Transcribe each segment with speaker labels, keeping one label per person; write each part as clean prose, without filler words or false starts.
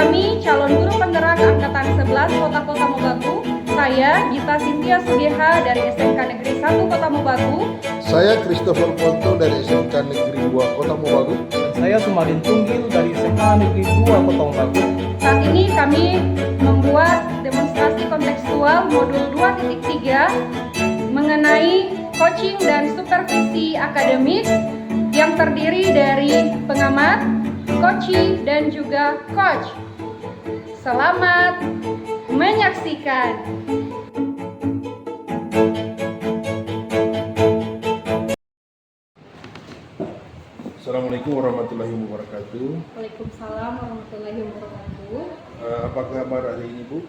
Speaker 1: kami calon guru penggerak Angkatan 11 Kota Mobagu. Saya Gita Cynthia Sugeha dari SMK Negeri 1 Kota Mobagu.
Speaker 2: Saya Christopher Ponto dari SMK Negeri 2 Kota Mobagu.
Speaker 3: Saya Sumarin Tunggil dari SMK Negeri 2 Kota Mobagu.
Speaker 1: Saat ini kami membuat demonstrasi kontekstual modul 2.3 mengenai coaching dan supervisi akademik yang terdiri dari pengamat, coachee, dan juga coach. Selamat menyaksikan.
Speaker 2: Assalamualaikum warahmatullahi wabarakatuh.
Speaker 1: Waalaikumsalam warahmatullahi wabarakatuh.
Speaker 2: Apa kabar hari ini, Bu?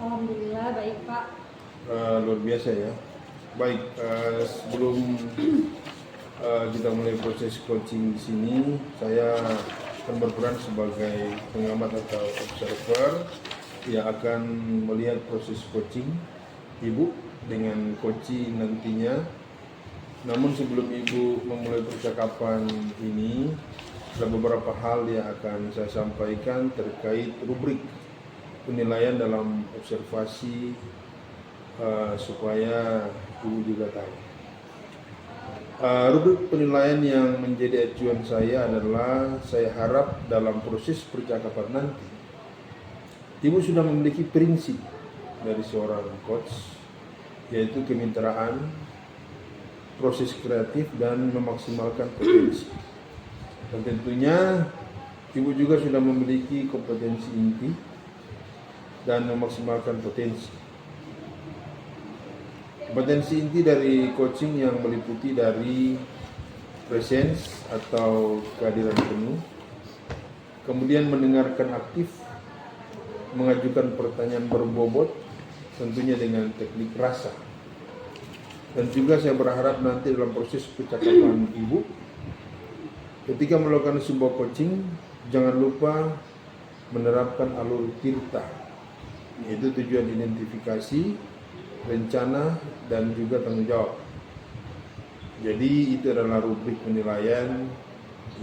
Speaker 1: Alhamdulillah baik, Pak.
Speaker 2: Luar biasa ya. Baik, sebelum kita mulai proses coaching di sini, saya akan berperan sebagai pengamat atau observer yang akan melihat proses coaching Ibu dengan coaching nantinya. Namun sebelum Ibu memulai percakapan ini, ada beberapa hal yang akan saya sampaikan terkait rubrik penilaian dalam observasi supaya Ibu juga tahu. Rubrik penilaian yang menjadi acuan saya adalah saya harap dalam proses percakapan nanti Ibu sudah memiliki prinsip dari seorang coach, yaitu kemitraan, proses kreatif, dan memaksimalkan potensi. Dan tentunya Ibu juga sudah memiliki kompetensi inti dan memaksimalkan potensi. Kompetensi inti dari coaching yang meliputi dari presence atau kehadiran penuh, kemudian mendengarkan aktif, mengajukan pertanyaan berbobot, tentunya dengan teknik rasa. Dan juga saya berharap nanti dalam proses percakapan Ibu, ketika melakukan sebuah coaching, jangan lupa menerapkan alur tirta, yaitu tujuan identifikasi, rencana, dan juga tanggung jawab. Jadi itu adalah rubrik penilaian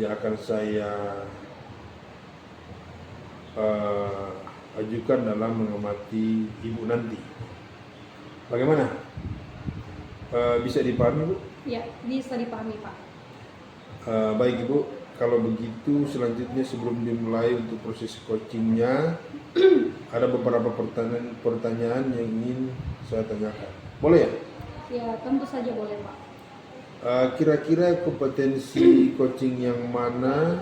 Speaker 2: yang akan saya ajukan dalam mengamati Ibu nanti. Bagaimana? Bisa dipahami, Bu?
Speaker 1: Ya, bisa dipahami, Pak.
Speaker 2: Baik, Ibu. Kalau begitu selanjutnya sebelum dimulai untuk proses coachingnya, ada beberapa pertanyaan yang ingin saya tanyakan. Boleh ya?
Speaker 1: Ya, tentu saja boleh, Pak.
Speaker 2: Kira-kira kompetensi coaching yang mana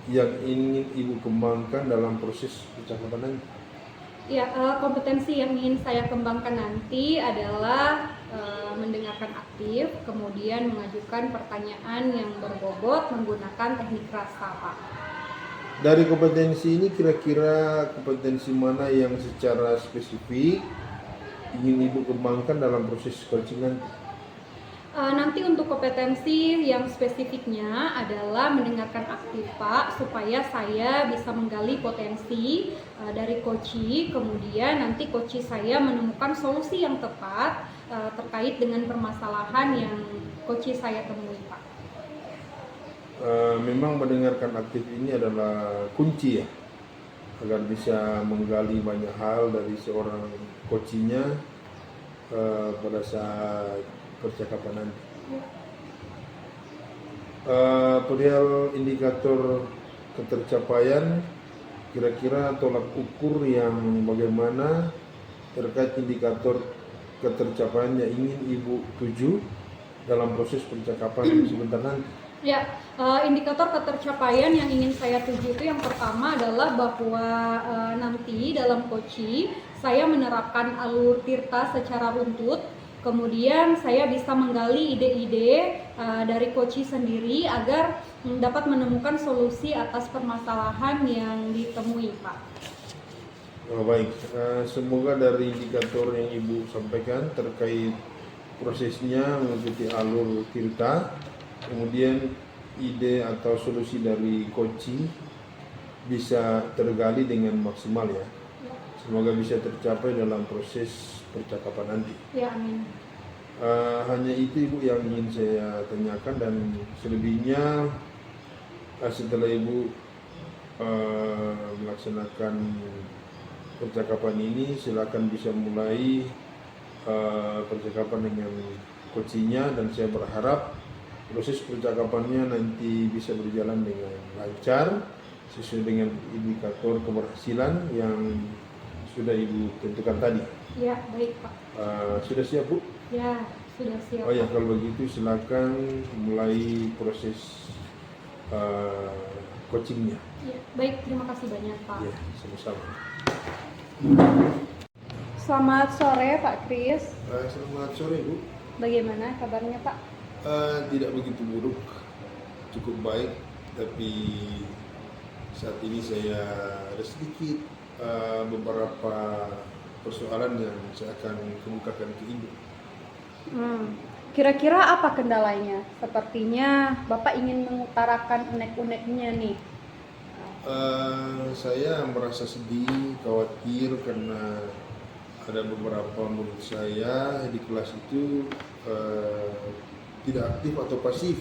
Speaker 2: yang ingin Ibu kembangkan dalam proses percakapan nanti?
Speaker 1: Ya, kompetensi yang ingin saya kembangkan nanti adalah mendengarkan aktif, kemudian mengajukan pertanyaan yang berbobot menggunakan teknik rasa, Pak.
Speaker 2: Dari kompetensi ini kira-kira kompetensi mana yang secara spesifik ingin Ibu kembangkan dalam proses coaching nanti?
Speaker 1: Nanti untuk kompetensi yang spesifiknya adalah mendengarkan aktif, Pak, supaya saya bisa menggali potensi dari coachee, kemudian nanti coachee saya menemukan solusi yang tepat terkait dengan permasalahan yang coachee saya temui, Pak.
Speaker 2: Memang mendengarkan aktif ini adalah kunci ya, agar bisa menggali banyak hal dari seorang coachee-nya pada saat percakapan nanti. Perihal indikator ketercapaian, kira-kira tolak ukur yang bagaimana terkait indikator ketercapaian yang ingin Ibu tuju dalam proses percakapan sebentar nanti?
Speaker 1: Ya, indikator ketercapaian yang ingin saya tuju itu yang pertama adalah bahwa nanti dalam coaching saya menerapkan alur tirta secara runtut. Kemudian saya bisa menggali ide-ide dari coachee sendiri agar dapat menemukan solusi atas permasalahan yang ditemui, Pak.
Speaker 2: Baik, semoga dari indikator yang Ibu sampaikan terkait prosesnya mengikuti alur tirta, kemudian ide atau solusi dari coachee bisa tergali dengan maksimal ya. Semoga bisa tercapai dalam proses percakapan nanti.
Speaker 1: Ya, amin.
Speaker 2: Hanya itu Ibu yang ingin saya tanyakan, dan selebihnya setelah Ibu melaksanakan percakapan ini, silakan bisa mulai percakapan dengan coachingnya, dan saya berharap proses percakapannya nanti bisa berjalan dengan lancar sesuai dengan indikator keberhasilan yang sudah Ibu tentukan tadi.
Speaker 1: Ya, baik Pak.
Speaker 2: Sudah siap, Bu?
Speaker 1: Ya, sudah siap.
Speaker 2: Oh ya, kalau begitu silakan mulai proses coachingnya.
Speaker 1: Ya, baik, terima kasih banyak Pak.
Speaker 2: Ya, sama-sama.
Speaker 1: Selamat sore Pak Kris.
Speaker 2: Selamat sore, Bu.
Speaker 1: Bagaimana kabarnya Pak?
Speaker 2: Tidak begitu buruk, cukup baik, tapi saat ini saya ada sedikit beberapa persoalan yang saya akan kemukakan ke Ibu.
Speaker 1: Kira-kira apa kendalanya? Sepertinya Bapak ingin mengutarakan unek-uneknya nih.
Speaker 2: Saya merasa sedih, khawatir karena ada beberapa murid saya di kelas itu tidak aktif atau pasif.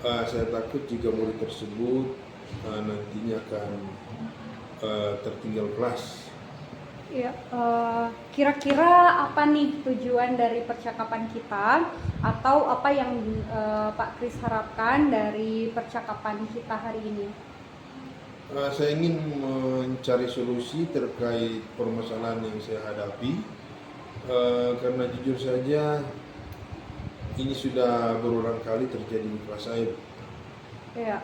Speaker 2: Saya takut jika murid tersebut nantinya akan tertinggal kelas.
Speaker 1: Ya, kira-kira apa nih tujuan dari percakapan kita, atau apa yang Pak Kris harapkan dari percakapan kita hari ini?
Speaker 2: Saya ingin mencari solusi terkait permasalahan yang saya hadapi, karena jujur saja ini sudah berulang kali terjadi di kelas saya.
Speaker 1: Ya,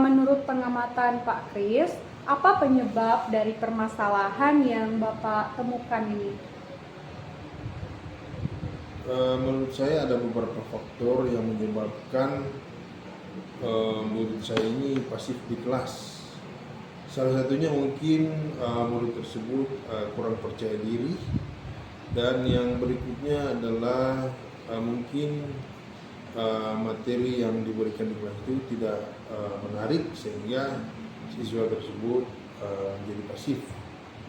Speaker 1: menurut pengamatan Pak Kris, apa penyebab dari permasalahan yang Bapak temukan ini?
Speaker 2: Menurut saya ada beberapa faktor yang menyebabkan murid saya ini pasif di kelas. Salah satunya mungkin murid tersebut kurang percaya diri, dan yang berikutnya adalah mungkin materi yang diberikan di kelas itu tidak menarik sehingga siswa tersebut menjadi pasif.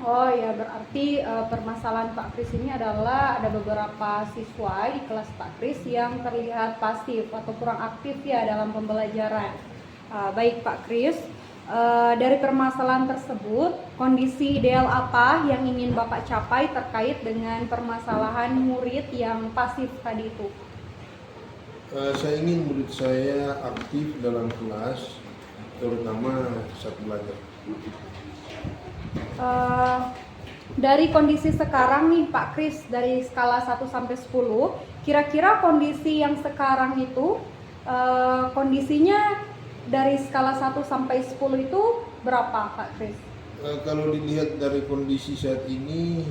Speaker 1: Oh ya, berarti permasalahan Pak Kris ini adalah ada beberapa siswa di kelas Pak Kris yang terlihat pasif atau kurang aktif ya dalam pembelajaran. Baik Pak Kris, dari permasalahan tersebut, kondisi ideal apa yang ingin Bapak capai terkait dengan permasalahan murid yang pasif tadi itu?
Speaker 2: Saya ingin murid saya aktif dalam kelas, terutama saat belajar.
Speaker 1: Dari kondisi sekarang nih Pak Kris, dari skala 1 sampai 10, kira-kira kondisi yang sekarang itu kondisinya dari skala 1 sampai 10 itu berapa Pak Kris?
Speaker 2: Kalau dilihat dari kondisi saat ini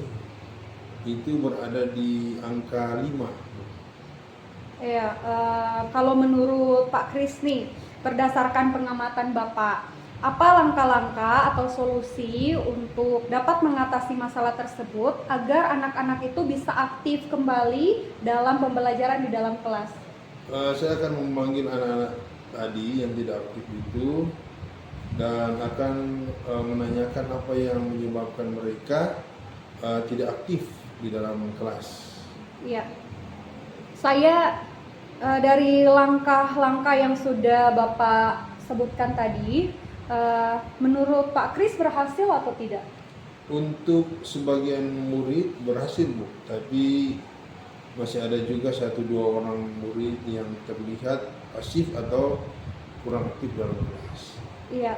Speaker 2: itu berada di angka 5.
Speaker 1: Ya, kalau menurut Pak Kris nih, berdasarkan pengamatan Bapak, apa langkah-langkah atau solusi untuk dapat mengatasi masalah tersebut agar anak-anak itu bisa aktif kembali dalam pembelajaran di dalam kelas?
Speaker 2: Saya akan memanggil anak-anak tadi yang tidak aktif itu dan akan menanyakan apa yang menyebabkan mereka tidak aktif di dalam kelas.
Speaker 1: Iya, saya dari langkah-langkah yang sudah Bapak sebutkan tadi, menurut Pak Kris berhasil atau tidak?
Speaker 2: Untuk sebagian murid berhasil, Bu, tapi masih ada juga 1-2 orang murid yang terlihat pasif atau kurang aktif dalam kelas.
Speaker 1: Iya,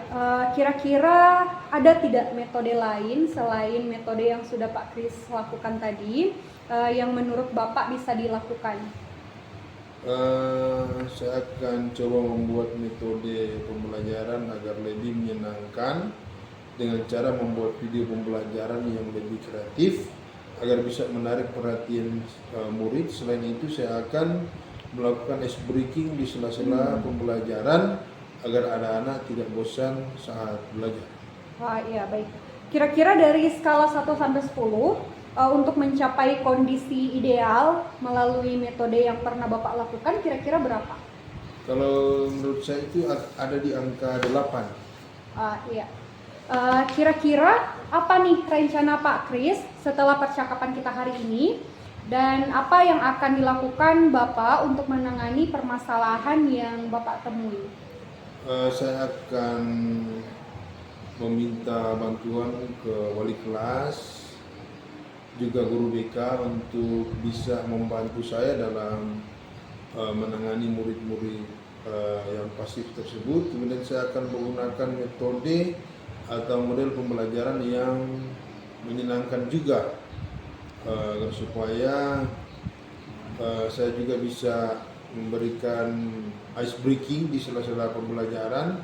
Speaker 1: kira-kira ada tidak metode lain selain metode yang sudah Pak Kris lakukan tadi yang menurut Bapak bisa dilakukan?
Speaker 2: Saya akan coba membuat metode pembelajaran agar lebih menyenangkan dengan cara membuat video pembelajaran yang lebih kreatif agar bisa menarik perhatian murid. Selain itu saya akan melakukan ice breaking di sela-sela pembelajaran agar anak-anak tidak bosan saat belajar.
Speaker 1: Wah, iya baik. Kira-kira dari skala 1 sampai 10 untuk mencapai kondisi ideal melalui metode yang pernah Bapak lakukan, kira-kira berapa?
Speaker 2: Kalau menurut saya itu ada di angka 8.
Speaker 1: Iya. Kira-kira apa nih rencana Pak Kris setelah percakapan kita hari ini, dan apa yang akan dilakukan Bapak untuk menangani permasalahan yang Bapak temui?
Speaker 2: Saya akan meminta meminta bantuan ke wali kelas, juga guru BK untuk bisa membantu saya dalam menangani murid-murid yang pasif tersebut. Kemudian saya akan menggunakan metode atau model pembelajaran yang menyenangkan juga agar supaya saya juga bisa memberikan ice breaking di sela-sela pembelajaran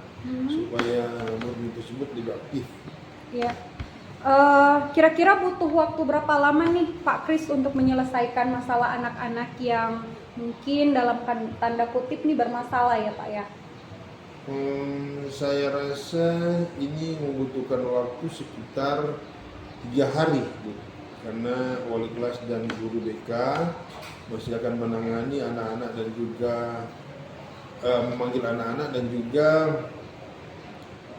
Speaker 2: supaya murid tersebut lebih aktif.
Speaker 1: Ya. Kira-kira butuh waktu berapa lama nih Pak Kris untuk menyelesaikan masalah anak-anak yang mungkin dalam tanda kutip nih bermasalah ya Pak ya?
Speaker 2: Saya rasa ini membutuhkan waktu sekitar 3 hari, Bu. Karena wali kelas dan guru BK masih akan menangani anak-anak dan juga memanggil anak-anak, dan juga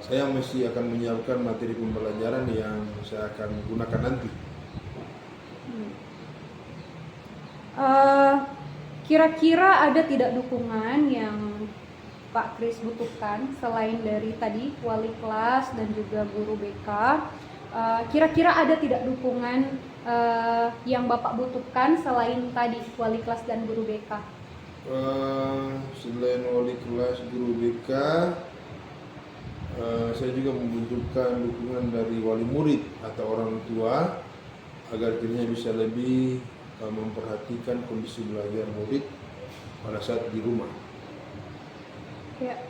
Speaker 2: saya masih akan menyiapkan materi pembelajaran yang saya akan gunakan nanti.
Speaker 1: Kira-kira ada tidak dukungan yang Pak Kris butuhkan selain dari tadi wali kelas dan juga guru BK? Kira-kira ada tidak dukungan yang Bapak butuhkan selain tadi wali kelas dan guru BK?
Speaker 2: Selain wali kelas, guru BK, saya juga membutuhkan dukungan dari wali murid atau orang tua agar dirinya bisa lebih memperhatikan kondisi belajar murid pada saat di rumah.
Speaker 1: Ya,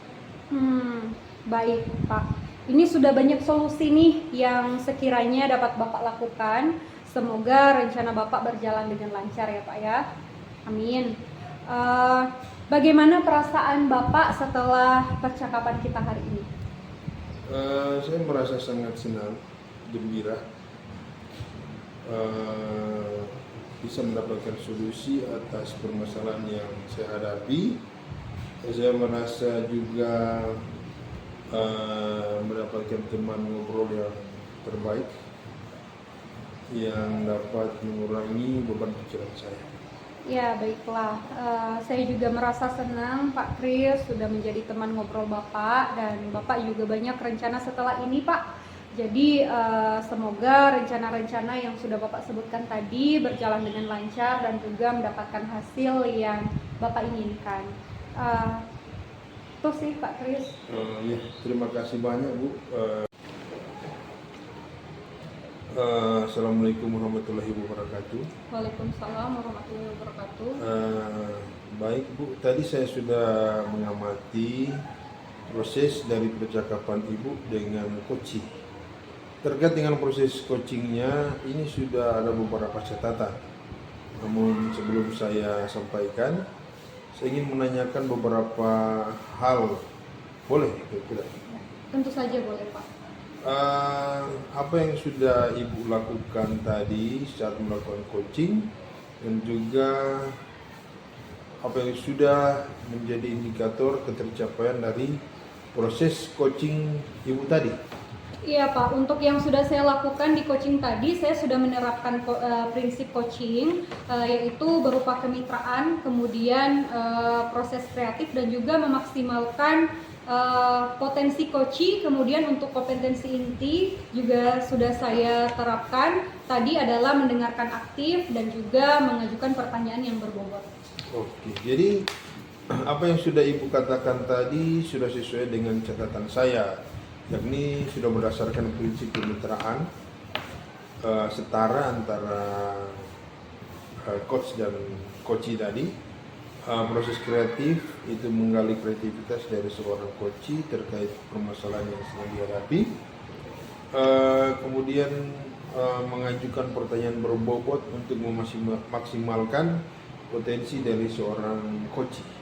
Speaker 1: baik Pak. Ini sudah banyak solusi nih yang sekiranya dapat Bapak lakukan. Semoga rencana Bapak berjalan dengan lancar ya Pak ya. Amin. Bagaimana perasaan Bapak setelah percakapan kita hari ini?
Speaker 2: Saya merasa sangat senang, gembira, bisa mendapatkan solusi atas permasalahan yang saya hadapi. Saya merasa juga mendapatkan teman ngobrol yang terbaik yang dapat mengurangi beban pikiran saya.
Speaker 1: Ya baiklah, saya juga merasa senang Pak Kris sudah menjadi teman ngobrol Bapak, dan Bapak juga banyak rencana setelah ini Pak. Jadi semoga rencana-rencana yang sudah Bapak sebutkan tadi berjalan dengan lancar dan juga mendapatkan hasil yang Bapak inginkan. Itu sih Pak Kris.
Speaker 2: Ya, terima kasih banyak Bu. Assalamualaikum warahmatullahi wabarakatuh.
Speaker 1: Waalaikumsalam warahmatullahi wabarakatuh.
Speaker 2: Baik Bu, tadi saya sudah mengamati proses dari percakapan Ibu dengan coaching. Terkait dengan proses coachingnya, ini sudah ada beberapa catatan. Namun sebelum saya sampaikan, saya ingin menanyakan beberapa hal. Boleh kira-kira?
Speaker 1: Tentu saja boleh Pak.
Speaker 2: Apa yang sudah Ibu lakukan tadi saat melakukan coaching, dan juga apa yang sudah menjadi indikator ketercapaian dari proses coaching Ibu tadi?
Speaker 1: Iya Pak, untuk yang sudah saya lakukan di coaching tadi, saya sudah menerapkan prinsip coaching, yaitu berupa kemitraan, kemudian proses kreatif, dan juga memaksimalkan potensi coaching. Kemudian untuk kompetensi inti juga sudah saya terapkan. Tadi adalah mendengarkan aktif dan juga mengajukan pertanyaan yang berbobot.
Speaker 2: Oke, jadi apa yang sudah Ibu katakan tadi sudah sesuai dengan catatan saya, yakni sudah berdasarkan prinsip kemitraan setara antara coach dan coachee tadi. Proses kreatif itu menggali kreativitas dari seorang coachee terkait permasalahan yang sedang dihadapi. Kemudian mengajukan pertanyaan berbobot untuk memaksimalkan potensi dari seorang coachee.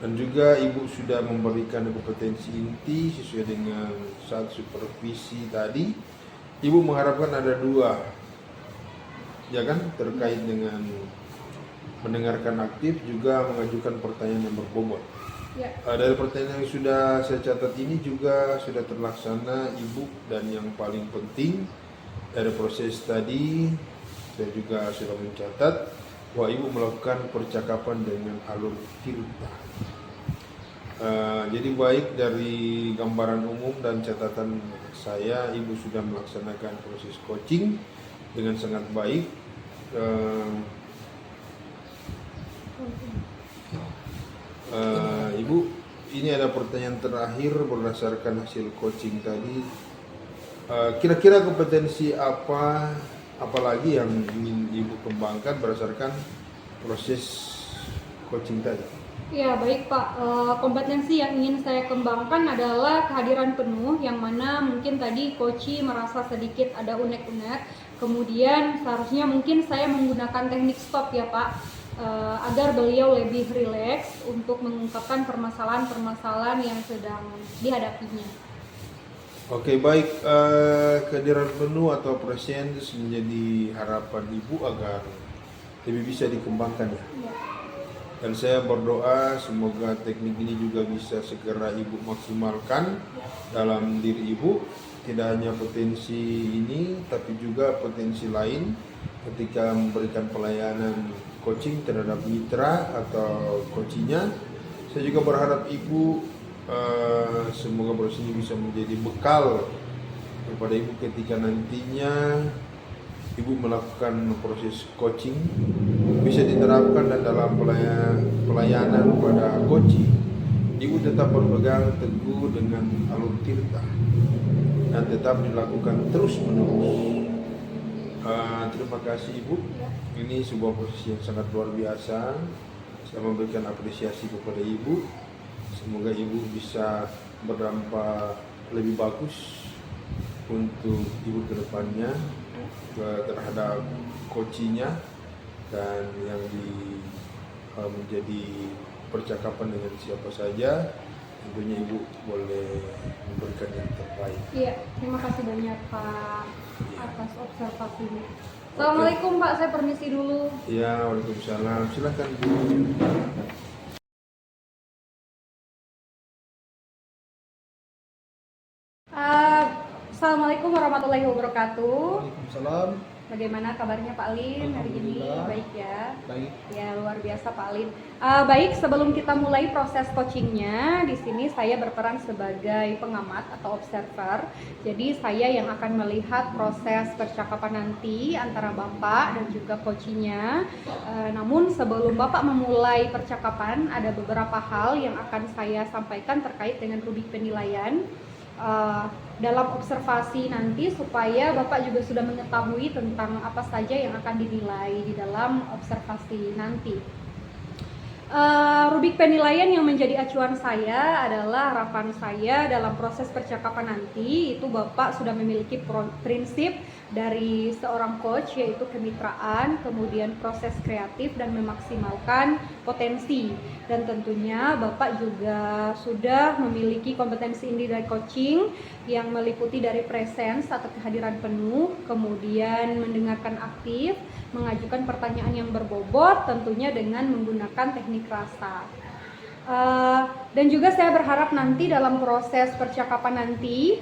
Speaker 2: Dan juga Ibu sudah memberikan kompetensi inti sesuai dengan saat supervisi tadi. Ibu mengharapkan ada 2, ya kan, terkait dengan mendengarkan aktif, juga mengajukan pertanyaan yang berbobot.
Speaker 1: Ya.
Speaker 2: Dari pertanyaan yang sudah saya catat ini juga sudah terlaksana Ibu, dan yang paling penting dari proses tadi saya juga sudah mencatat bahwa Ibu melakukan percakapan dengan alur tirta. Jadi baik dari gambaran umum dan catatan saya, Ibu sudah melaksanakan proses coaching dengan sangat baik. Ibu, ini ada pertanyaan terakhir berdasarkan hasil coaching tadi. Kira-kira kompetensi apalagi yang ingin Ibu kembangkan berdasarkan proses coaching tadi?
Speaker 1: Ya baik Pak, kompetensi yang ingin saya kembangkan adalah kehadiran penuh, yang mana mungkin tadi coachi merasa sedikit ada unek-unek, kemudian seharusnya mungkin saya menggunakan teknik stop ya Pak, agar beliau lebih rileks untuk mengungkapkan permasalahan-permasalahan yang sedang dihadapinya.
Speaker 2: Oke, baik. Kehadiran penuh atau presence menjadi harapan Ibu agar lebih bisa dikembangkan ya. Dan saya berdoa semoga teknik ini juga bisa segera Ibu maksimalkan dalam diri Ibu. Tidak hanya potensi ini, tapi juga potensi lain ketika memberikan pelayanan coaching terhadap mitra atau coachingnya. Saya juga berharap Ibu semoga proses ini bisa menjadi bekal kepada Ibu ketika nantinya Ibu melakukan proses coaching, bisa diterapkan dan dalam pelayanan pada coaching Ibu tetap berpegang teguh dengan alur tirta dan tetap dilakukan terus menerus. Terima kasih Ibu, ini sebuah proses yang sangat luar biasa. Saya memberikan apresiasi kepada Ibu. Semoga Ibu bisa berdampak lebih bagus untuk Ibu ke depannya terhadap coachingnya dan yang menjadi percakapan dengan siapa saja. Tentunya Ibu boleh memberikan yang terbaik.
Speaker 1: Iya, terima kasih banyak Pak atas observasinya. Assalamualaikum Pak, saya permisi dulu.
Speaker 2: Ya, waalaikumsalam. Silakan Bu.
Speaker 1: Assalamualaikum warahmatullahi wabarakatuh.
Speaker 3: Waalaikumsalam.
Speaker 1: Bagaimana kabarnya Pak Alin hari ini?
Speaker 3: Alhamdulillah.
Speaker 1: Baik ya?
Speaker 3: Baik.
Speaker 1: Ya, luar biasa Pak Alin. Baik, sebelum kita mulai proses coachingnya, di sini saya berperan sebagai pengamat atau observer. Jadi saya yang akan melihat proses percakapan nanti antara Bapak dan juga coachingnya. Namun sebelum Bapak memulai percakapan, ada beberapa hal yang akan saya sampaikan terkait dengan rubrik penilaian. Dalam observasi nanti supaya Bapak juga sudah mengetahui tentang apa saja yang akan dinilai di dalam observasi nanti. Rubrik penilaian yang menjadi acuan saya adalah harapan saya dalam proses percakapan nanti itu Bapak sudah memiliki prinsip dari seorang coach, yaitu kemitraan, kemudian proses kreatif dan memaksimalkan potensi. Dan tentunya Bapak juga sudah memiliki kompetensi individual coaching yang meliputi dari presence atau kehadiran penuh, kemudian mendengarkan aktif, mengajukan pertanyaan yang berbobot, tentunya dengan menggunakan teknik rasa. Dan juga saya berharap nanti dalam proses percakapan nanti,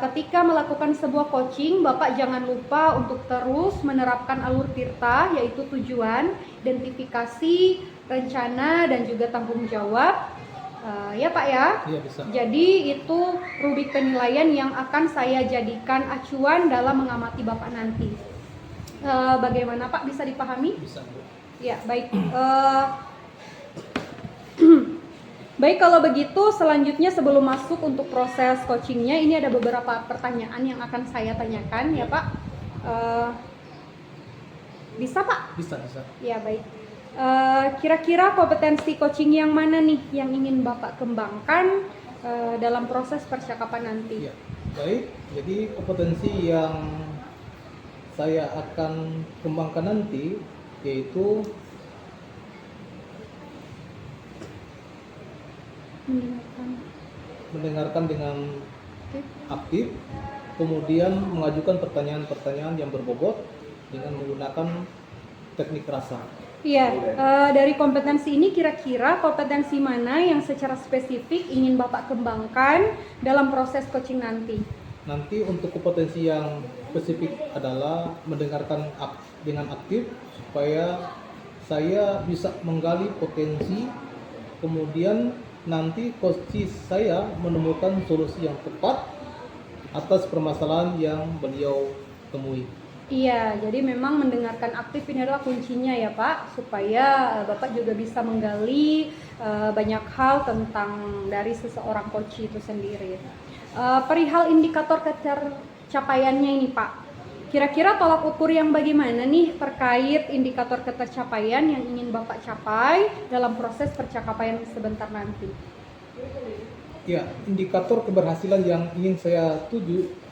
Speaker 1: ketika melakukan sebuah coaching, Bapak jangan lupa untuk terus menerapkan alur tirta, yaitu tujuan, identifikasi, rencana, dan juga tanggung jawab. Ya Pak ya?
Speaker 3: Iya, bisa.
Speaker 1: Jadi itu rubrik penilaian yang akan saya jadikan acuan dalam mengamati Bapak nanti. Bagaimana Pak, bisa dipahami?
Speaker 3: Bisa, Bu.
Speaker 1: Ya, baik. Baik, kalau begitu selanjutnya sebelum masuk untuk proses coachingnya, ini ada beberapa pertanyaan yang akan saya tanyakan ya Pak. Bisa Pak?
Speaker 3: Bisa.
Speaker 1: Ya, baik. Kira-kira kompetensi coaching yang mana nih yang ingin Bapak kembangkan dalam proses percakapan nanti?
Speaker 3: Iya. Baik, jadi kompetensi yang saya akan kembangkan nanti yaitu mendengarkan dengan aktif, kemudian mengajukan pertanyaan-pertanyaan yang berbobot dengan menggunakan teknik rasa.
Speaker 1: Iya, dari kompetensi ini kira-kira kompetensi mana yang secara spesifik ingin Bapak kembangkan dalam proses coaching nanti?
Speaker 3: Nanti untuk kompetensi yang spesifik adalah mendengarkan dengan aktif supaya saya bisa menggali potensi, kemudian nanti coach saya menemukan solusi yang tepat atas permasalahan yang beliau temui.
Speaker 1: Iya, jadi memang mendengarkan aktif ini adalah kuncinya ya Pak, supaya Bapak juga bisa menggali banyak hal tentang dari seseorang coach itu sendiri. Perihal indikator ketercapaiannya ini Pak, kira-kira tolak ukur yang bagaimana nih terkait indikator ketercapaian yang ingin Bapak capai dalam proses percakapan sebentar nanti?
Speaker 3: Ya, indikator keberhasilan yang ingin saya tuju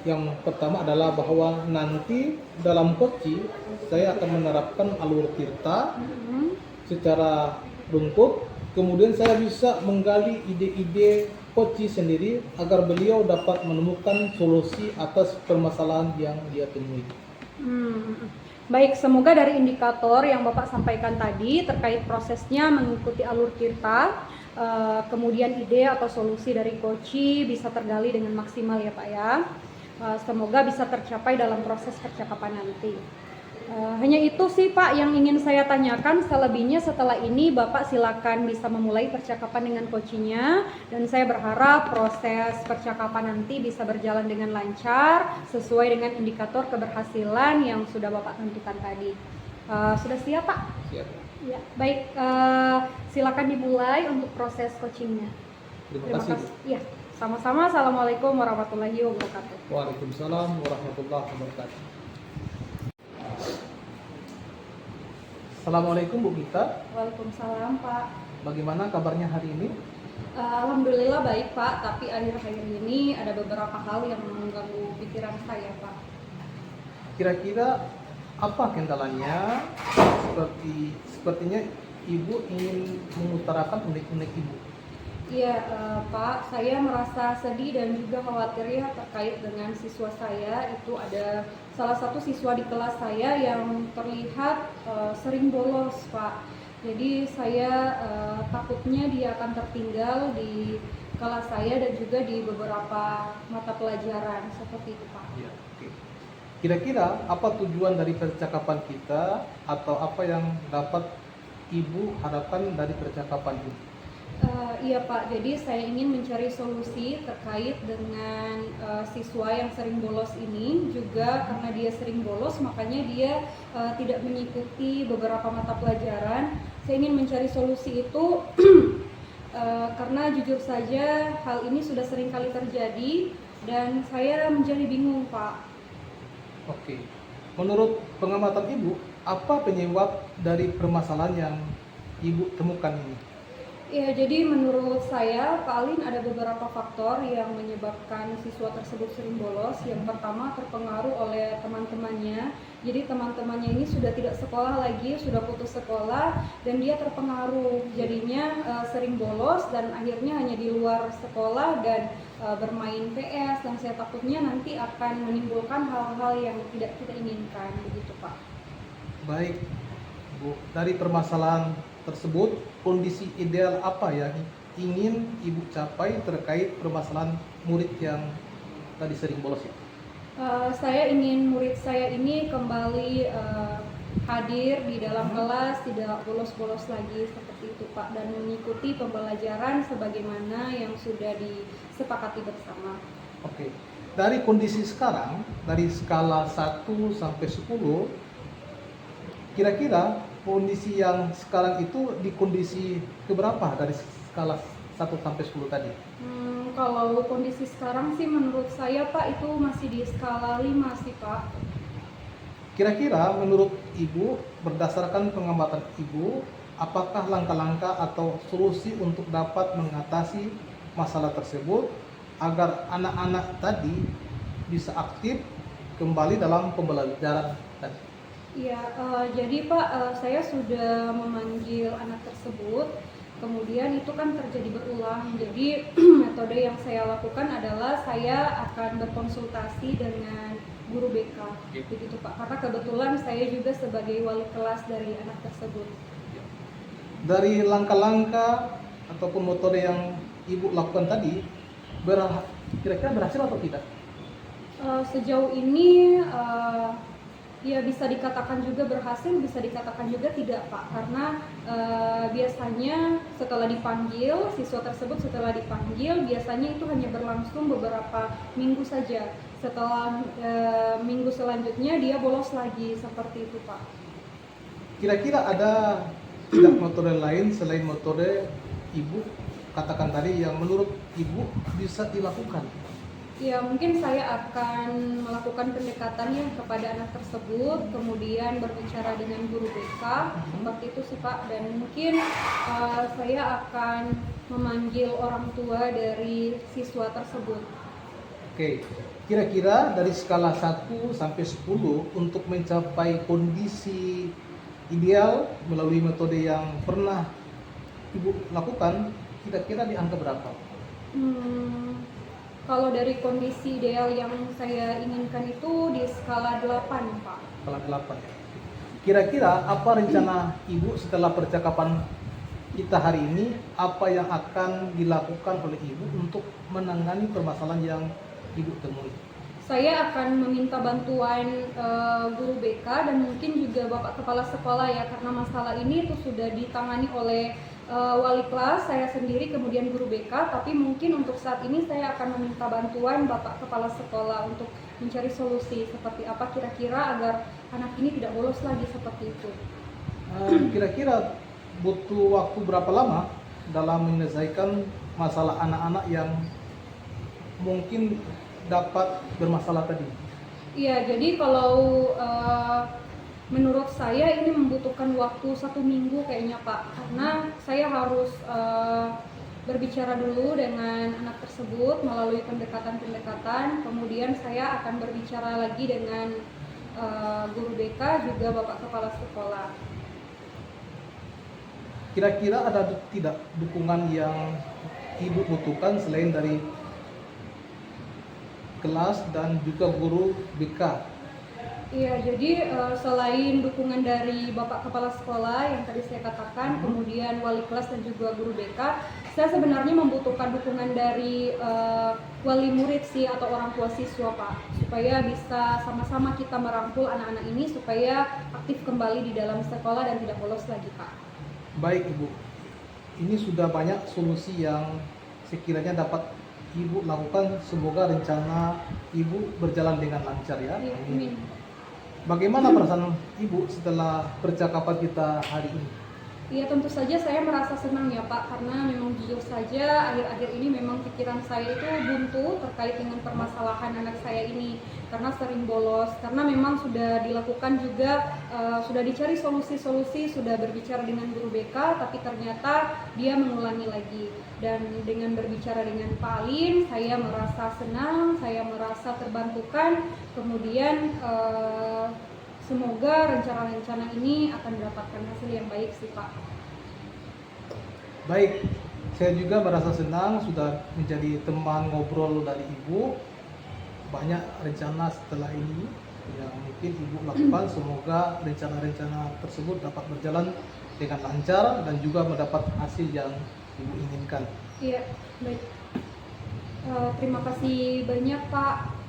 Speaker 3: yang pertama adalah bahwa nanti dalam coaching saya akan menerapkan alur tirta secara runtut, kemudian saya bisa menggali ide-ide coaching sendiri agar beliau dapat menemukan solusi atas permasalahan yang dia temui.
Speaker 1: Baik, semoga dari indikator yang Bapak sampaikan tadi terkait prosesnya mengikuti alur tirta, kemudian ide atau solusi dari coaching bisa tergali dengan maksimal ya Pak ya. Semoga bisa tercapai dalam proses percakapan nanti. Hanya itu sih Pak yang ingin saya tanyakan. Selebihnya setelah ini Bapak silakan bisa memulai percakapan dengan coachingnya, dan saya berharap proses percakapan nanti bisa berjalan dengan lancar sesuai dengan indikator keberhasilan yang sudah Bapak tentukan tadi. Sudah siap Pak?
Speaker 3: Siap.
Speaker 1: Ya, baik. Silakan dimulai untuk proses coachingnya.
Speaker 3: Terima kasih.
Speaker 1: Ya, sama-sama. Assalamualaikum warahmatullahi wabarakatuh.
Speaker 3: Waalaikumsalam warahmatullahi wabarakatuh. Assalamualaikum Bu Gita.
Speaker 1: Waalaikumsalam Pak.
Speaker 3: Bagaimana kabarnya hari ini?
Speaker 1: Alhamdulillah baik Pak, tapi akhir-akhir ini ada beberapa hal yang mengganggu pikiran saya Pak.
Speaker 3: Kira-kira apa kendalanya? Sepertinya Ibu ingin mengutarakan unek-unek Ibu.
Speaker 1: Iya Pak, saya merasa sedih dan juga khawatir ya terkait dengan siswa saya. Itu ada salah satu siswa di kelas saya yang terlihat sering bolos Pak. Jadi saya takutnya dia akan tertinggal di kelas saya dan juga di beberapa mata pelajaran seperti itu Pak.
Speaker 3: Ya, oke. Kira-kira apa tujuan dari percakapan kita atau apa yang dapat Ibu harapkan dari percakapan ini?
Speaker 1: Iya Pak, jadi saya ingin mencari solusi terkait dengan siswa yang sering bolos ini. Juga karena dia sering bolos, makanya dia tidak mengikuti beberapa mata pelajaran. Saya ingin mencari solusi itu karena jujur saja hal ini sudah sering kali terjadi dan saya menjadi bingung Pak.
Speaker 3: Oke. Menurut pengamatan Ibu, apa penyebab dari permasalahan yang Ibu temukan ini?
Speaker 1: Ya, jadi menurut saya paling ada beberapa faktor yang menyebabkan siswa tersebut sering bolos. Yang pertama terpengaruh oleh teman-temannya. Jadi teman-temannya ini sudah tidak sekolah lagi, sudah putus sekolah dan dia terpengaruh. Jadinya sering bolos dan akhirnya hanya di luar sekolah dan bermain PS, dan saya takutnya nanti akan menimbulkan hal-hal yang tidak kita inginkan, begitu Pak.
Speaker 3: Baik, Bu. Dari permasalahan tersebut, kondisi ideal apa yang ingin Ibu capai terkait permasalahan murid yang tadi sering bolos ya?
Speaker 1: Saya ingin murid saya ini kembali hadir di dalam kelas, tidak bolos-bolos lagi seperti itu Pak, dan mengikuti pembelajaran sebagaimana yang sudah disepakati bersama.
Speaker 3: Oke. Dari kondisi sekarang, dari skala 1 sampai 10, kira-kira kondisi yang sekarang itu di kondisi keberapa dari skala 1 sampai 10 tadi?
Speaker 1: Kalau kondisi sekarang sih menurut saya Pak itu masih di skala 5 sih Pak.
Speaker 3: Kira-kira menurut Ibu, berdasarkan pengamatan Ibu, apakah langkah-langkah atau solusi untuk dapat mengatasi masalah tersebut agar anak-anak tadi bisa aktif kembali dalam pembelajaran tadi?
Speaker 1: Iya, jadi Pak, saya sudah memanggil anak tersebut, kemudian itu kan terjadi berulang. Jadi metode yang saya lakukan adalah saya akan berkonsultasi dengan guru BK, begitu Pak. Karena kebetulan saya juga sebagai wali kelas dari anak tersebut.
Speaker 3: Dari langkah-langkah ataupun metode yang Ibu lakukan tadi, kira-kira berhasil atau tidak?
Speaker 1: Sejauh ini Ya, bisa dikatakan juga berhasil, bisa dikatakan juga tidak, Pak. Karena biasanya setelah dipanggil, siswa tersebut setelah dipanggil, biasanya itu hanya berlangsung beberapa minggu saja. Setelah minggu selanjutnya dia bolos lagi, seperti itu, Pak.
Speaker 3: Kira-kira ada tidak metode lain selain metode Ibu katakan tadi yang menurut Ibu bisa dilakukan?
Speaker 1: Ya, mungkin saya akan melakukan pendekatan ya kepada anak tersebut, kemudian berbicara dengan guru BK, seperti itu sih Pak. Dan mungkin saya akan memanggil orang tua dari siswa tersebut.
Speaker 3: Oke, kira-kira dari skala 1 sampai 10 untuk mencapai kondisi ideal melalui metode yang pernah Ibu lakukan, kira-kira di angka berapa?
Speaker 1: Kalau dari kondisi ideal yang saya inginkan itu di skala 8, Pak.
Speaker 3: Skala 8 ya. Kira-kira apa rencana Ibu setelah percakapan kita hari ini? Apa yang akan dilakukan oleh Ibu untuk menangani permasalahan yang Ibu temui?
Speaker 1: Saya akan meminta bantuan guru BK dan mungkin juga Bapak Kepala Sekolah ya, karena masalah ini itu sudah ditangani oleh wali kelas, saya sendiri, kemudian guru BK, tapi mungkin untuk saat ini saya akan meminta bantuan Bapak Kepala Sekolah untuk mencari solusi seperti apa kira-kira agar anak ini tidak bolos lagi seperti itu.
Speaker 3: Kira-kira butuh waktu berapa lama dalam menyelesaikan masalah anak-anak yang mungkin dapat bermasalah tadi?
Speaker 1: Iya, jadi kalau menurut saya ini membutuhkan waktu 1 minggu kayaknya Pak, karena saya harus berbicara dulu dengan anak tersebut melalui pendekatan-pendekatan, kemudian saya akan berbicara lagi dengan guru BK juga Bapak Kepala Sekolah.
Speaker 3: Kira-kira ada tidak dukungan yang Ibu butuhkan selain dari kelas dan juga guru BK?
Speaker 1: Iya, jadi selain dukungan dari Bapak Kepala Sekolah yang tadi saya katakan, kemudian wali kelas dan juga guru BK, saya sebenarnya membutuhkan dukungan dari wali murid sih atau orang tua siswa Pak, supaya bisa sama-sama kita merangkul anak-anak ini supaya aktif kembali di dalam sekolah dan tidak bolos lagi Pak.
Speaker 3: Baik Ibu, ini sudah banyak solusi yang sekiranya dapat Ibu lakukan. Semoga rencana Ibu berjalan dengan lancar ya.
Speaker 1: Iya, amin.
Speaker 3: Bagaimana perasaan Ibu setelah percakapan kita hari ini?
Speaker 1: Iya, tentu saja saya merasa senang ya Pak, karena memang jujur saja akhir-akhir ini memang pikiran saya itu buntu terkait dengan permasalahan anak saya ini, karena sering bolos, karena memang sudah dilakukan juga, sudah dicari solusi-solusi, sudah berbicara dengan guru BK, tapi ternyata dia mengulangi lagi. Dan dengan berbicara dengan Pak Alin, saya merasa senang, saya merasa terbantukan, kemudian semoga rencana-rencana ini akan mendapatkan hasil yang baik sih Pak.
Speaker 3: Baik, saya juga merasa senang sudah menjadi teman ngobrol dari Ibu. Banyak rencana setelah ini yang mungkin Ibu lakukan. Semoga rencana-rencana tersebut dapat berjalan dengan lancar dan juga mendapat hasil yang Ibu inginkan.
Speaker 1: Iya, baik. Terima kasih banyak Pak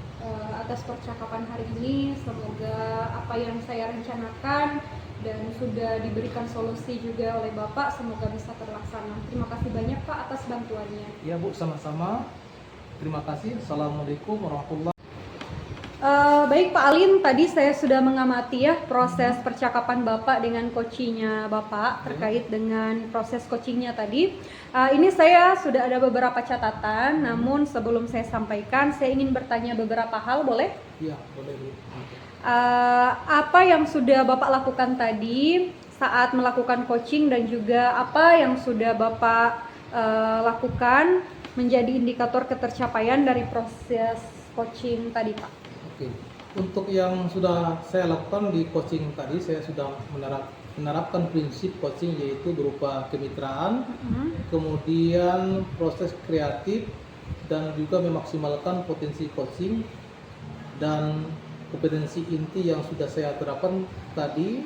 Speaker 1: atas percakapan hari ini. Semoga apa yang saya rencanakan dan sudah diberikan solusi juga oleh Bapak semoga bisa terlaksana. Terima kasih banyak Pak atas bantuannya.
Speaker 3: Ya Bu, sama-sama. Terima kasih. Assalamualaikum warahmatullahi wabarakatuh.
Speaker 1: Baik Pak Alin, tadi saya sudah mengamati ya proses percakapan Bapak dengan coachingnya Bapak terkait dengan proses coachingnya tadi. Ini saya sudah ada beberapa catatan, namun sebelum saya sampaikan, saya ingin bertanya beberapa hal, boleh?
Speaker 3: Iya, boleh Bu.
Speaker 1: Apa yang sudah Bapak lakukan tadi saat melakukan coaching dan juga apa yang sudah Bapak lakukan menjadi indikator ketercapaian dari proses coaching tadi Pak?
Speaker 3: Oke. Untuk yang sudah saya lakukan di coaching tadi, saya sudah menerapkan prinsip coaching yaitu berupa kemitraan, kemudian proses kreatif, dan juga memaksimalkan potensi coaching. Dan kompetensi inti yang sudah saya terapkan tadi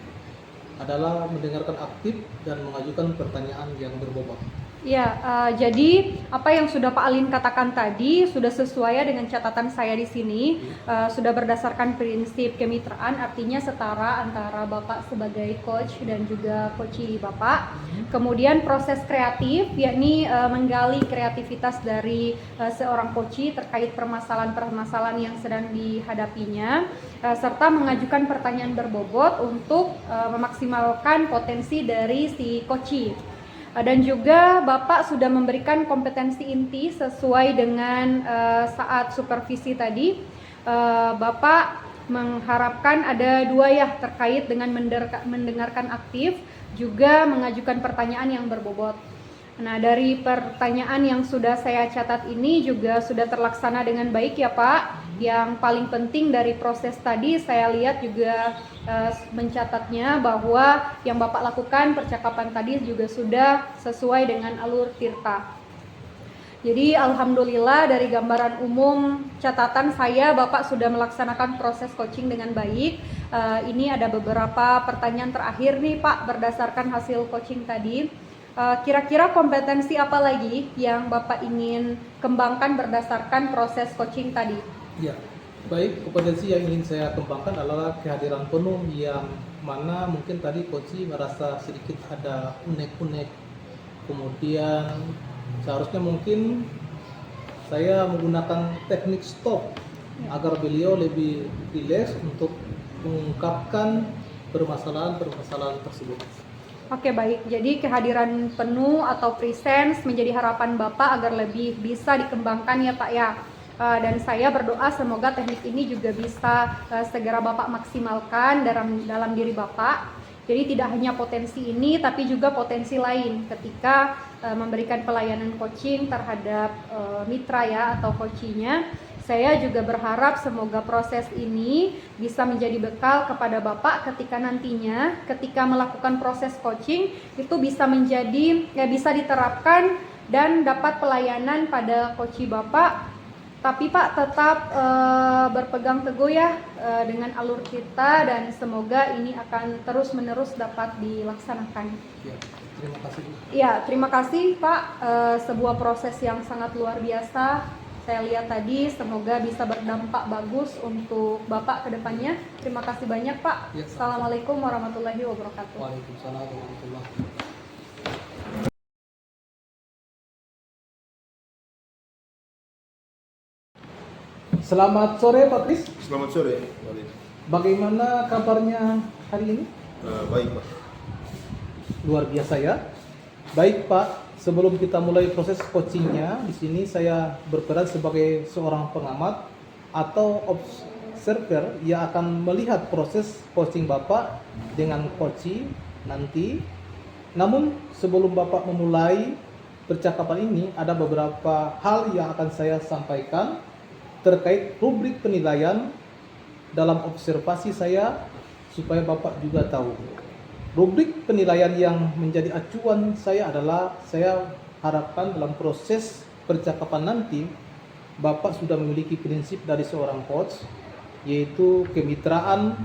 Speaker 3: adalah mendengarkan aktif dan mengajukan pertanyaan yang berbobot.
Speaker 1: Ya, jadi apa yang sudah Pak Alin katakan tadi sudah sesuai dengan catatan saya di sini, sudah berdasarkan prinsip kemitraan, artinya setara antara Bapak sebagai coach dan juga coachee Bapak. Kemudian proses kreatif, yakni menggali kreativitas dari seorang coachee terkait permasalahan-permasalahan yang sedang dihadapinya, serta mengajukan pertanyaan berbobot untuk memaksimalkan potensi dari si coachee. Dan juga Bapak sudah memberikan kompetensi inti sesuai dengan saat supervisi tadi. Bapak mengharapkan ada 2 ya terkait dengan mendengarkan aktif, juga mengajukan pertanyaan yang berbobot. Nah, dari pertanyaan yang sudah saya catat ini juga sudah terlaksana dengan baik ya Pak. Yang paling penting dari proses tadi saya lihat juga mencatatnya bahwa yang Bapak lakukan percakapan tadi juga sudah sesuai dengan alur tirta. Jadi alhamdulillah dari gambaran umum catatan saya Bapak sudah melaksanakan proses coaching dengan baik. Ini ada beberapa pertanyaan terakhir nih Pak berdasarkan hasil coaching tadi. Kira-kira kompetensi apa lagi yang Bapak ingin kembangkan berdasarkan proses coaching tadi?
Speaker 3: Ya, baik, kompetensi yang ingin saya kembangkan adalah kehadiran penuh, yang mana mungkin tadi coachee merasa sedikit ada unek-unek. Kemudian seharusnya mungkin saya menggunakan teknik stop agar beliau lebih rileks untuk mengungkapkan permasalahan-permasalahan tersebut.
Speaker 1: Oke, baik, jadi kehadiran penuh atau presence menjadi harapan Bapak agar lebih bisa dikembangkan ya Pak ya. Dan saya berdoa semoga teknik ini juga bisa segera Bapak maksimalkan dalam diri Bapak. Jadi tidak hanya potensi ini tapi juga potensi lain ketika memberikan pelayanan coaching terhadap mitra ya atau coachee-nya. Saya juga berharap semoga proses ini bisa menjadi bekal kepada Bapak ketika nantinya ketika melakukan proses coaching itu bisa bisa diterapkan dan dapat pelayanan pada coachee Bapak. Tapi Pak tetap berpegang teguh ya dengan alur kita dan semoga ini akan terus-menerus dapat dilaksanakan.
Speaker 3: Ya, terima kasih.
Speaker 1: Ya, terima kasih Pak. Sebuah proses yang sangat luar biasa. Saya lihat tadi semoga bisa berdampak bagus untuk Bapak ke depannya. Terima kasih banyak Pak.
Speaker 3: Ya.
Speaker 1: Assalamualaikum warahmatullahi wabarakatuh.
Speaker 3: Waalaikumsalam warahmatullahi wabarakatuh. Selamat sore Pak Kris.
Speaker 2: Selamat sore, Walid.
Speaker 3: Bagaimana kabarnya hari ini?
Speaker 2: Baik, Pak.
Speaker 3: Luar biasa ya. Baik Pak, sebelum kita mulai proses coachingnya, di sini saya berperan sebagai seorang pengamat atau observer yang akan melihat proses coaching Bapak dengan coachee nanti. Namun sebelum Bapak memulai percakapan ini, ada beberapa hal yang akan saya sampaikan terkait rubrik penilaian dalam observasi saya supaya Bapak juga tahu. Rubrik penilaian yang menjadi acuan saya adalah saya harapkan dalam proses percakapan nanti Bapak sudah memiliki prinsip dari seorang coach, yaitu kemitraan,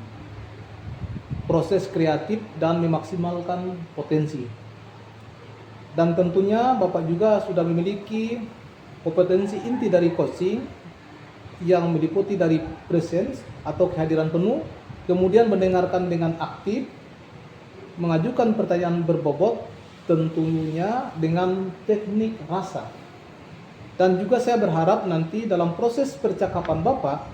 Speaker 3: proses kreatif, dan memaksimalkan potensi. Dan tentunya Bapak juga sudah memiliki kompetensi inti dari coaching yang meliputi dari presence atau kehadiran penuh, kemudian mendengarkan dengan aktif, mengajukan pertanyaan berbobot, tentunya dengan teknik rasa. Dan juga saya berharap nanti dalam proses percakapan Bapak,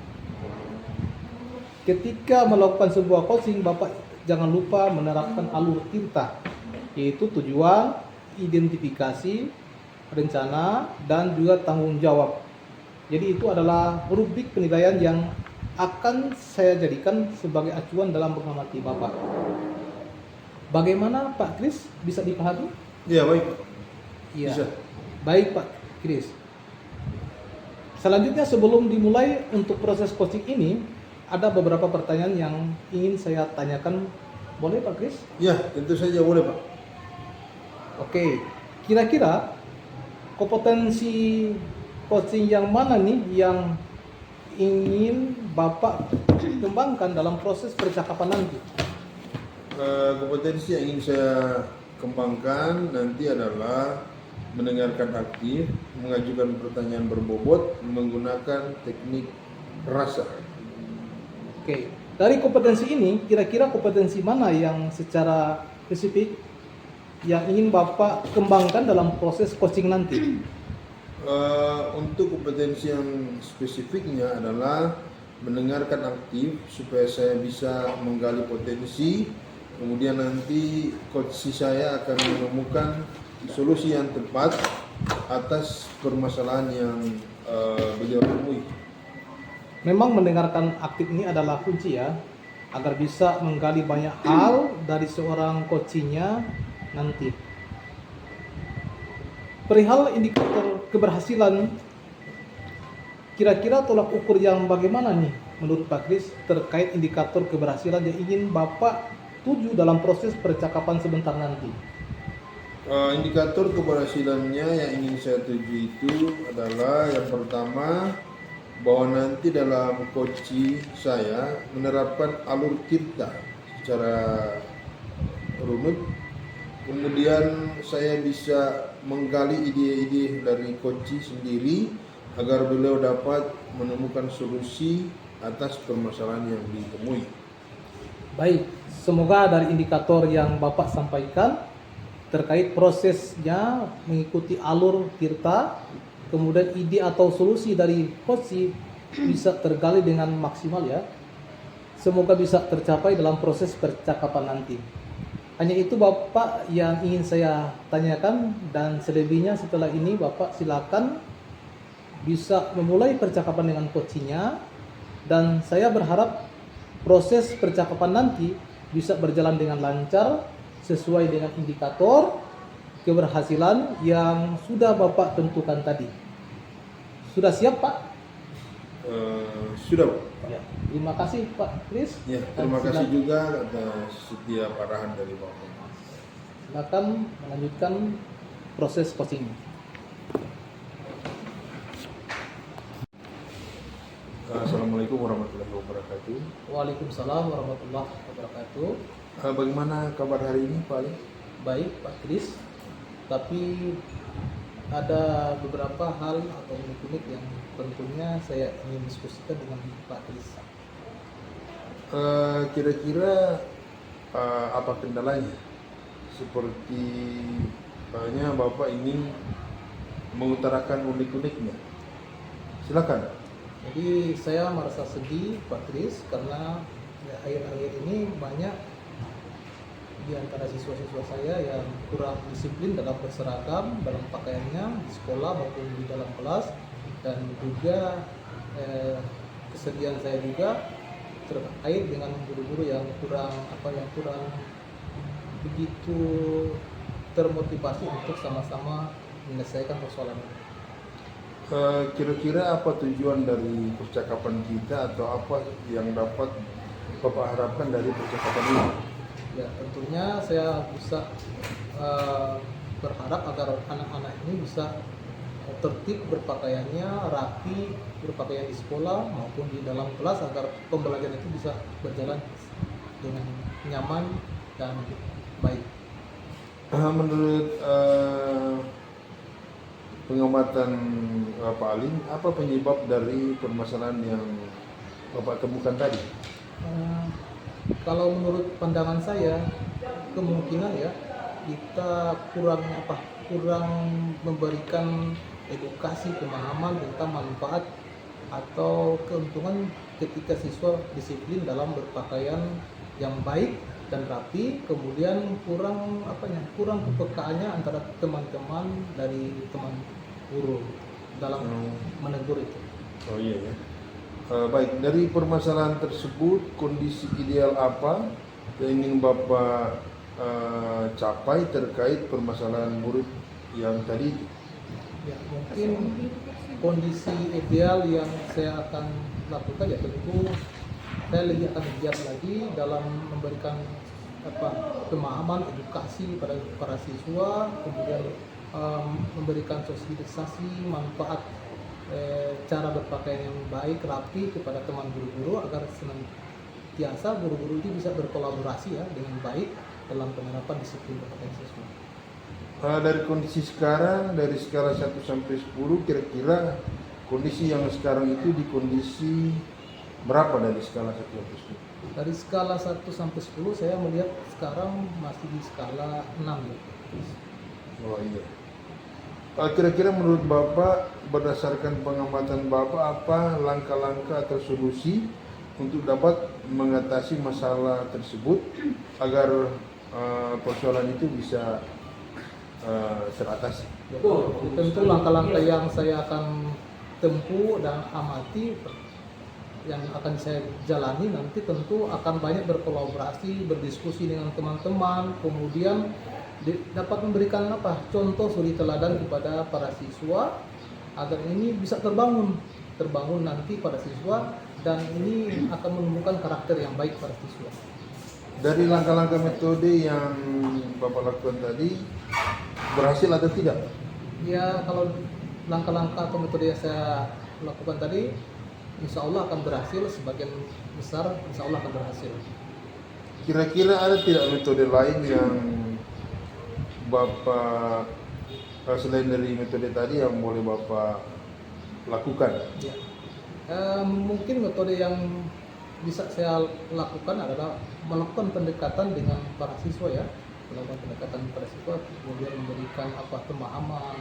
Speaker 3: ketika melakukan sebuah coaching, Bapak jangan lupa menerapkan alur tirta, yaitu tujuan, identifikasi, rencana, dan juga tanggung jawab. Jadi itu adalah rubrik penilaian yang akan saya jadikan sebagai acuan dalam mengamati Bapak. Bagaimana Pak Kris, bisa dipahami?
Speaker 2: Ya, baik, Pak.
Speaker 3: Iya.
Speaker 2: Bisa.
Speaker 3: Baik Pak Kris. Selanjutnya sebelum dimulai untuk proses coaching ini, ada beberapa pertanyaan yang ingin saya tanyakan. Boleh Pak Kris?
Speaker 2: Ya, tentu saja boleh, Pak.
Speaker 3: Oke, kira-kira kompetensi coaching yang mana nih yang ingin Bapak kembangkan dalam proses percakapan nanti?
Speaker 2: Kompetensi yang ingin saya kembangkan nanti adalah mendengarkan aktif, mengajukan pertanyaan berbobot, menggunakan teknik rasa.
Speaker 3: Oke, dari kompetensi ini, kira-kira kompetensi mana yang secara spesifik yang ingin Bapak kembangkan dalam proses coaching nanti?
Speaker 2: Untuk kompetensi yang spesifiknya adalah mendengarkan aktif supaya saya bisa menggali potensi, kemudian nanti coach saya akan menemukan solusi yang tepat atas permasalahan yang beliau temui.
Speaker 3: Memang mendengarkan aktif ini adalah kunci ya, agar bisa menggali banyak hal dari seorang coachingnya nanti. Perihal indikator keberhasilan, kira-kira tolak ukur yang bagaimana nih menurut Pak Kris terkait indikator keberhasilan yang ingin Bapak tuju dalam proses percakapan sebentar nanti?
Speaker 2: Indikator keberhasilannya yang ingin saya tuju itu adalah yang pertama, bahwa nanti dalam coaching saya menerapkan alur tirta secara runut. Kemudian saya bisa menggali ide-ide dari coaching sendiri agar beliau dapat menemukan solusi atas permasalahan yang ditemui.
Speaker 3: Baik, semoga dari indikator yang Bapak sampaikan terkait prosesnya mengikuti alur tirta, kemudian ide atau solusi dari coach bisa tergali dengan maksimal ya. Semoga bisa tercapai dalam proses percakapan nanti. Hanya itu Bapak yang ingin saya tanyakan, dan selebihnya setelah ini Bapak silakan bisa memulai percakapan dengan coachnya, dan saya berharap proses percakapan nanti bisa berjalan dengan lancar sesuai dengan indikator keberhasilan yang sudah Bapak tentukan tadi. Sudah siap Pak?
Speaker 2: Sudah, Pak.
Speaker 3: Ya, terima kasih Pak Kris.
Speaker 2: Ya, terima kasih juga atas setiap arahan dari Bapak.
Speaker 3: Silakan melanjutkan proses coaching.
Speaker 2: Assalamualaikum warahmatullahi wabarakatuh.
Speaker 3: Waalaikumsalam warahmatullahi wabarakatuh.
Speaker 2: Bagaimana kabar hari ini, Pak Ali?
Speaker 3: Baik Pak Kris, tapi ada beberapa hal atau unik-unik yang tentunya saya ingin diskusikan dengan Pak Kris.
Speaker 2: Kira-kira apa kendalanya? Seperti banyak Bapak ingin mengutarakan unik-uniknya. Silakan.
Speaker 3: Jadi saya merasa sedih Pak Kris karena ya, akhir-akhir ini banyak di antara siswa-siswa saya yang kurang disiplin dalam berseragam, dalam pakaiannya di sekolah maupun di dalam kelas, dan juga kesedihan saya juga terkait dengan guru-guru yang kurang begitu termotivasi untuk sama-sama menyelesaikan persoalan ini.
Speaker 2: Kira-kira apa tujuan dari percakapan kita atau apa yang dapat Bapak harapkan dari percakapan ini?
Speaker 3: Ya, tentunya saya bisa berharap agar anak-anak ini bisa tertib berpakaiannya, rapi berpakaian di sekolah maupun di dalam kelas, agar pembelajaran itu bisa berjalan dengan nyaman dan baik.
Speaker 2: Menurut pengamatan Pak Alim, apa penyebab dari permasalahan yang Bapak temukan tadi?
Speaker 3: Kalau menurut pandangan saya, kemungkinan ya kita kurang memberikan edukasi pemahaman tentang manfaat atau keuntungan ketika siswa disiplin dalam berpakaian yang baik dan rapi, kemudian kurang kepekaannya antara teman-teman dari teman guru dalam menegur itu.
Speaker 2: Oh iya ya. Baik, dari permasalahan tersebut, kondisi ideal apa yang ingin Bapak capai terkait permasalahan murid yang tadi?
Speaker 3: Ya, mungkin kondisi ideal yang saya akan lakukan ya tentu saya lebih akan giat lagi dalam memberikan pemahaman edukasi pada para siswa, kemudian memberikan sosialisasi manfaat cara berpakaian yang baik, rapi kepada teman guru-guru agar senantiasa guru-guru ini bisa berkolaborasi ya dengan baik dalam penerapan disiplin berpakaian siswa.
Speaker 2: Dari kondisi sekarang, dari skala 1 sampai 10, kira-kira kondisi yang sekarang itu di kondisi berapa dari skala 1 sampai 10?
Speaker 3: Dari skala 1 sampai 10 saya melihat sekarang masih di skala 6 ya.
Speaker 2: Oh iya. Kira-kira menurut Bapak, berdasarkan pengamatan Bapak, apa langkah-langkah atau solusi untuk dapat mengatasi masalah tersebut agar persoalan itu bisa teratasi?
Speaker 3: Tentu langkah-langkah yang saya akan tempuh dan amati yang akan saya jalani nanti tentu akan banyak berkolaborasi, berdiskusi dengan teman-teman, kemudian dapat memberikan contoh suri teladan kepada para siswa agar ini bisa terbangun nanti pada siswa, dan ini akan menumbuhkan karakter yang baik pada siswa.
Speaker 2: Dari langkah-langkah metode yang Bapak lakukan tadi, berhasil atau tidak?
Speaker 3: Ya, kalau langkah-langkah atau metode yang saya lakukan tadi, insya Allah akan berhasil, sebagian besar insya Allah akan berhasil.
Speaker 2: Kira-kira ada tidak metode lain yang Bapak, selain dari metode tadi, yang boleh Bapak lakukan?
Speaker 3: Ya. Mungkin metode yang bisa saya lakukan adalah melakukan pendekatan dengan para siswa ya, melakukan pendekatan pada siswa, kemudian memberikan pemahaman,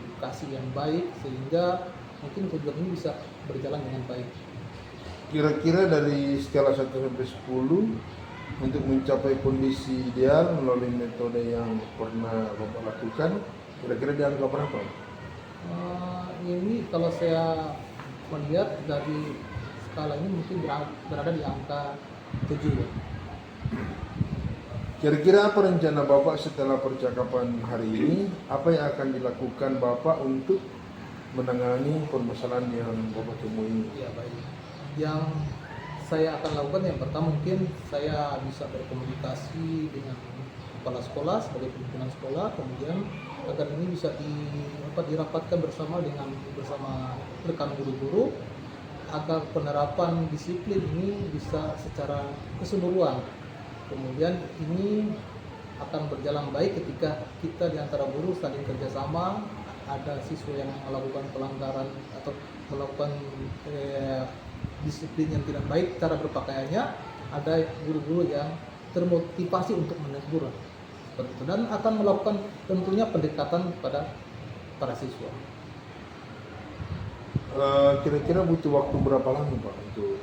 Speaker 3: edukasi yang baik sehingga mungkin tujuan ini bisa berjalan dengan baik.
Speaker 2: Kira-kira dari skala 1 sampai 10, untuk mencapai kondisi ideal melalui metode yang pernah Bapak lakukan, kira-kira di angka berapa?
Speaker 3: Ini kalau saya melihat dari skala ini mungkin berada di angka 7 ya.
Speaker 2: Kira-kira apa rencana Bapak setelah percakapan hari ini? Apa yang akan dilakukan Bapak untuk menangani permasalahan yang Bapak temui?
Speaker 3: Ya baik. Yang saya akan lakukan yang pertama mungkin saya bisa berkomunikasi dengan kepala sekolah sebagai pimpinan sekolah, kemudian agar ini bisa dirapatkan bersama rekan guru-guru agar penerapan disiplin ini bisa secara keseluruhan. Kemudian ini akan berjalan baik ketika kita di antara guru saling kerjasama. Ada siswa yang melakukan pelanggaran atau melakukan disiplin yang tidak baik cara berpakaiannya, ada guru-guru yang termotivasi untuk menegur seperti itu, dan akan melakukan tentunya pendekatan pada para siswa.
Speaker 2: Kira-kira butuh waktu berapa lama Pak untuk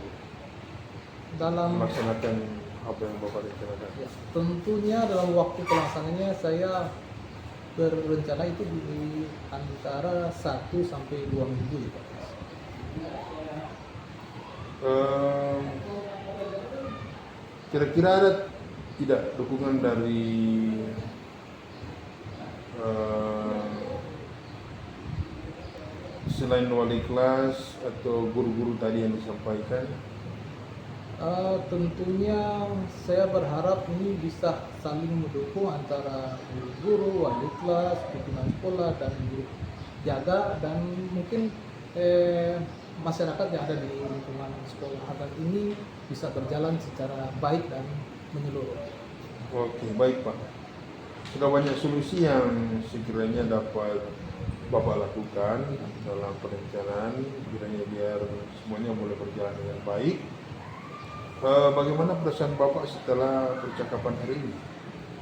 Speaker 3: Dalam
Speaker 2: melaksanakan apa yang Bapak rencanakan?
Speaker 3: ya, tentunya dalam waktu pelaksanaannya saya berencana itu di antara 1 sampai 2 minggu ya Pak.
Speaker 2: Kira-kira ada tidak dukungan dari selain wali kelas atau guru-guru tadi yang disampaikan?
Speaker 3: Tentunya saya berharap ini bisa saling mendukung antara guru-guru, wali kelas, pimpinan sekolah, dan guru jaga, dan mungkin masyarakat yang ada di lingkungan sekolah agar ini bisa berjalan secara baik dan menyeluruh.
Speaker 2: Oke, baik Pak. Sudah banyak solusi yang sekiranya dapat Bapak lakukan dalam perencanaan, kiranya biar semuanya boleh berjalan dengan baik. Bagaimana perasaan Bapak setelah percakapan hari ini?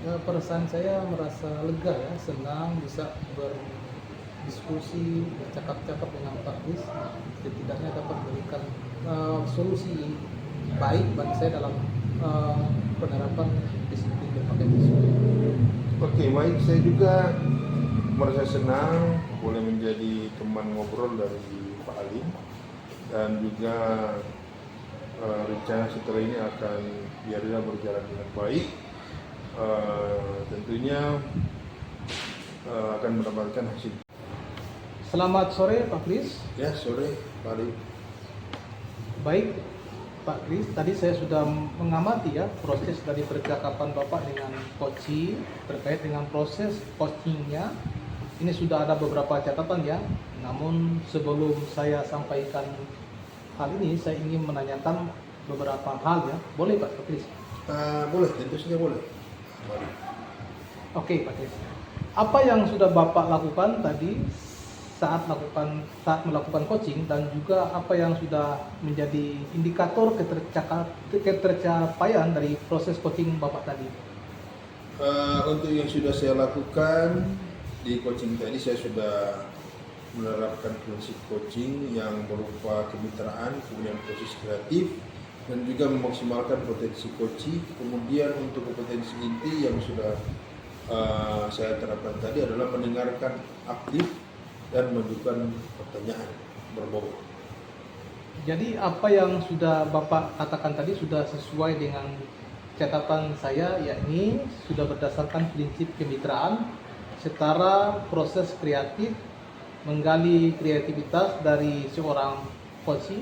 Speaker 3: Ya, perasaan saya merasa lega ya, senang bisa berdiskusi, bercakap-cakap dengan Pak Kris, setidaknya dapat memberikan solusi baik bagi saya dalam penerapan disiplin berpakaian siswa.
Speaker 2: Oke, baik. Saya juga merasa senang boleh menjadi teman ngobrol dari Pak Alim, dan juga rencana setelah ini akan biarlah berjalan dengan baik. Tentunya akan mendapatkan hasil.
Speaker 3: Selamat sore Pak Kris.
Speaker 2: Ya, sore Pak Alim.
Speaker 3: Baik Pak Kris, tadi saya sudah mengamati ya proses dari percakapan Bapak dengan coach terkait dengan proses coachingnya. Ini sudah ada beberapa catatan ya. Namun sebelum saya sampaikan hal ini, saya ingin menanyakan beberapa hal ya. Boleh Pak Kris?
Speaker 2: Boleh, tentu saja boleh.
Speaker 3: Oke Pak Kris. apa yang sudah Bapak lakukan tadi saat melakukan coaching, dan juga apa yang sudah menjadi indikator ketercapaian dari proses coaching Bapak tadi?
Speaker 2: Untuk yang sudah saya lakukan di coaching tadi, saya sudah menerapkan prinsip coaching yang berupa kemitraan, kemudian proses kreatif, dan juga memaksimalkan potensi coaching. Kemudian untuk kompetensi inti yang sudah saya terapkan tadi adalah mendengarkan aktif dan mengajukan pertanyaan berbobot.
Speaker 3: Jadi apa yang sudah Bapak katakan tadi sudah sesuai dengan catatan saya, yakni sudah berdasarkan prinsip kemitraan, setara proses kreatif, menggali kreativitas dari seorang coach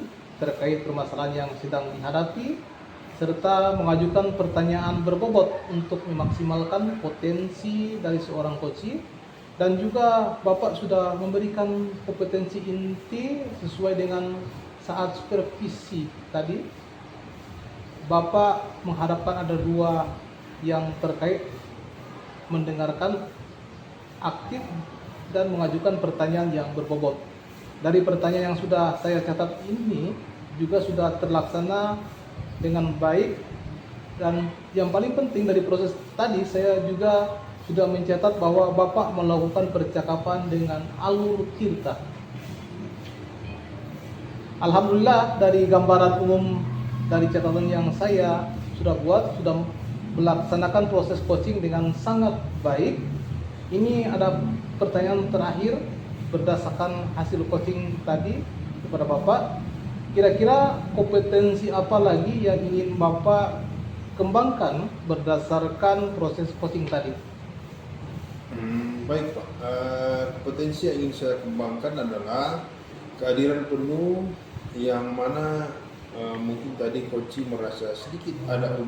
Speaker 3: terkait permasalahan yang sedang dihadapi, serta mengajukan pertanyaan berbobot untuk memaksimalkan potensi dari seorang coach. Dan juga Bapak sudah memberikan kompetensi inti sesuai dengan saat supervisi tadi. Bapak mengharapkan ada dua yang terkait, mendengarkan aktif dan mengajukan pertanyaan yang berbobot. Dari pertanyaan yang sudah saya catat ini juga sudah terlaksana dengan baik, dan yang paling penting dari proses tadi saya juga sudah mencatat bahwa Bapak melakukan percakapan dengan alur tirta. Alhamdulillah, dari gambaran umum dari catatan yang saya sudah buat, sudah melaksanakan proses coaching dengan sangat baik. Ini ada pertanyaan terakhir berdasarkan hasil coaching tadi kepada Bapak. Kira-kira kompetensi apa lagi yang ingin Bapak kembangkan berdasarkan proses coaching tadi?
Speaker 2: Baik Pak, potensi yang ingin saya kembangkan adalah kehadiran penuh, yang mana mungkin tadi coach merasa sedikit ada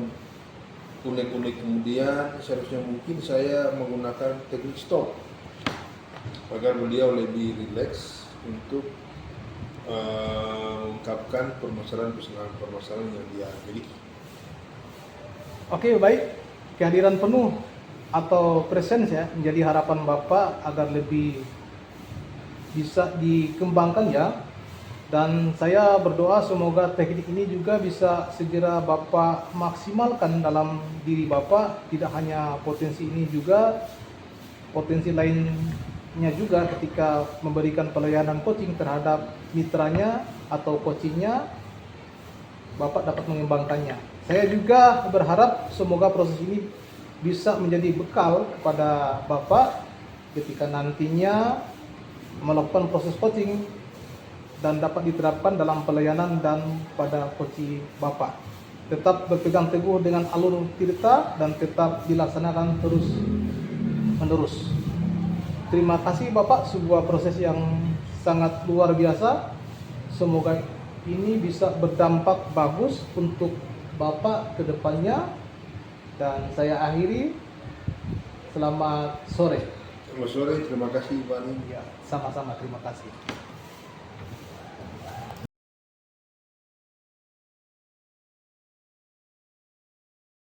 Speaker 2: unek-unek, kemudian seharusnya mungkin saya menggunakan teknik stop agar beliau lebih rileks untuk mengungkapkan permasalahan yang dia miliki.
Speaker 3: Oke, baik. Kehadiran penuh atau presence ya menjadi harapan Bapak agar lebih bisa dikembangkan ya. Dan saya berdoa semoga teknik ini juga bisa segera Bapak maksimalkan dalam diri Bapak. Tidak hanya potensi ini juga, potensi lainnya juga ketika memberikan pelayanan coaching terhadap mitranya atau coachingnya, Bapak dapat mengembangkannya. Saya juga berharap semoga proses ini bisa menjadi bekal kepada Bapak ketika nantinya melakukan proses coaching dan dapat diterapkan dalam pelayanan dan pada coach Bapak. Tetap berpegang teguh dengan alur tirta dan tetap dilaksanakan terus menerus. Terima kasih Bapak, sebuah proses yang sangat luar biasa. Semoga ini bisa berdampak bagus untuk Bapak ke depannya. Dan saya akhiri, selamat sore.
Speaker 2: Selamat sore, terima kasih Pak Lim.
Speaker 3: Ya, sama-sama, terima kasih.